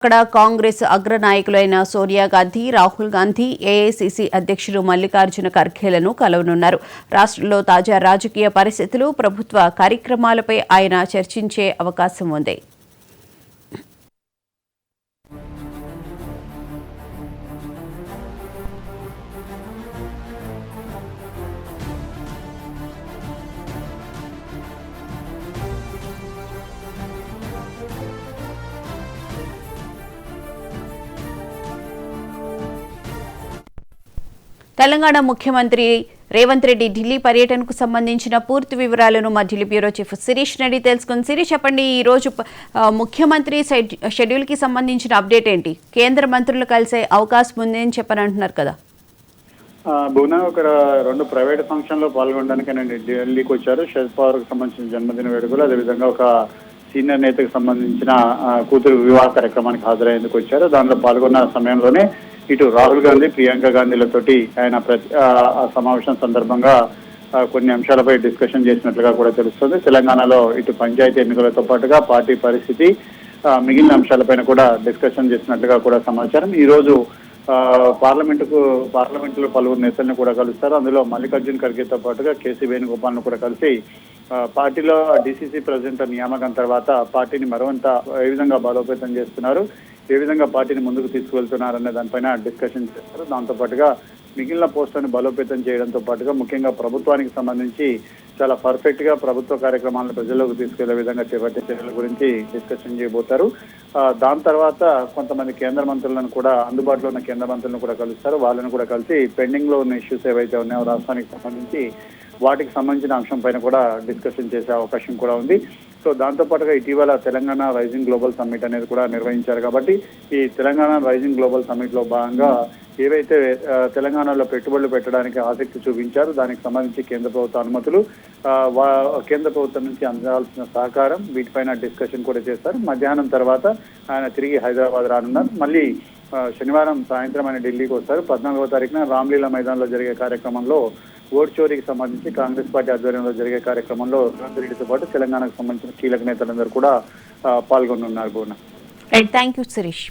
అక్కడ కాంగ్రెస్ అగ్రనాయకులైన సోనియా గాంధీ, రాహుల్ గాంధీ, ఏఐసీసీ అధ్యక్షులు మల్లికార్జున ఖర్గేలను కలవనున్నారు. రాష్ట్రంలో తాజా రాజకీయ పరిస్థితులు, ప్రభుత్వ కార్యక్రమాలపై ఆయన చర్చించే అవకాశం ఉంది. తెలంగాణ ముఖ్యమంత్రి రేవంత్ రెడ్డి ఢిల్లీ పర్యటనకు సంబంధించిన పూర్తి వివరాలను మా ఢిల్లీ బ్యూరో చీఫ్ శిరీష్ రెడ్డి తెలుసుకుని. శిరీష్, చెప్పండి, ఈ రోజు ముఖ్యమంత్రి షెడ్యూల్ కి సంబంధించిన అప్డేట్ ఏంటి? కేంద్ర మంత్రులు కలిసే అవకాశం ఉంది అని చెప్పనంటున్నారు కదా. భువన ఒక 2 ప్రైవేట్ ఫంక్షన్ లో పాల్గొనడానికి నేను ఢిల్లీకి వచ్చారు. శరద్ పవార్ కు సంబంధించిన జన్మదిన వేడుకలు, అదేవిధంగా ఒక సీనియర్ నేతకు సంబంధించిన కూతురు వివాహ కార్యక్రమానికి హాజరయ్యేందుకు వచ్చారు. దానిలో పాల్గొన్న సమయంలోనే ఇటు రాహుల్ గాంధీ, ప్రియాంక గాంధీలతోటి ఆయన సమావేశం సందర్భంగా కొన్ని అంశాలపై డిస్కషన్ చేసినట్లుగా కూడా తెలుస్తుంది. తెలంగాణలో ఇటు పంచాయతీ ఎన్నికలతో పాటుగా పార్టీ పరిస్థితి, మిగిలిన అంశాలపైన కూడా డిస్కషన్ చేసినట్లుగా కూడా సమాచారం. ఈ రోజు పార్లమెంటులో పలువురు నేతలను కూడా కలుస్తారు. అందులో మల్లికార్జున ఖర్గేతో పాటుగా కేసీ వేణుగోపాల్ను కూడా కలిసి పార్టీలో డీసీసీ ప్రెసిడెంట్ నియామకం తర్వాత పార్టీని మరింత ఏ విధంగా బలోపేతం చేస్తున్నారు, ఏ విధంగా పార్టీని ముందుకు తీసుకువెళ్తున్నారనే దానిపైన డిస్కషన్ చేస్తారు. దాంతో పాటుగా మిగిలిన పోస్టులను బలోపేతం చేయడంతో పాటుగా ముఖ్యంగా ప్రభుత్వానికి సంబంధించి చాలా పర్ఫెక్ట్ గా ప్రభుత్వ కార్యక్రమాలను ప్రజల్లోకి తీసుకెళ్లే విధంగా చేపట్టే చర్యల గురించి డిస్కషన్ చేయబోతారు. దాని తర్వాత కొంతమంది కేంద్ర మంత్రులను కూడా, అందుబాటులో ఉన్న కేంద్ర మంత్రులను కూడా కలుస్తారు. వాళ్ళని కూడా కలిసి పెండింగ్ లో ఉన్న ఇష్యూస్ ఏవైతే ఉన్నాయో రాష్ట్రానికి సంబంధించి వాటికి సంబంధించిన అంశం పైన కూడా డిస్కషన్ చేసే అవకాశం కూడా ఉంది. సో దాంతో పాటుగా ఇటీవల తెలంగాణ రైజింగ్ గ్లోబల్ సమ్మిట్ అనేది కూడా నిర్వహించారు. కాబట్టి ఈ తెలంగాణ రైజింగ్ గ్లోబల్ సమ్మిట్ లో భాగంగా ఏవైతే తెలంగాణలో పెట్టుబడులు పెట్టడానికి ఆసక్తి చూపించారు, దానికి సంబంధించి కేంద్ర ప్రభుత్వ అనుమతులు, కేంద్ర ప్రభుత్వం నుంచి అందాల్సిన సహకారం, వీటిపైన డిస్కషన్ కూడా చేస్తారు. మధ్యాహ్నం తర్వాత ఆయన తిరిగి హైదరాబాద్ రానున్నారు. మళ్ళీ శనివారం సాయంత్రం ఆయన ఢిల్లీకి వస్తారు. 14వ తారీఖున రామ్లీలా మైదాన్లో జరిగే కార్యక్రమంలో ఓట్ చోరీకి సంబంధించి కాంగ్రెస్ పార్టీ ఆధ్వర్యంలో జరిగే కార్యక్రమంలో రేవంత్ రెడ్డితో పాటు తెలంగాణకు సంబంధించిన కీలక నేతలందరూ కూడా పాల్గొనున్నారు. Thank you Sirish.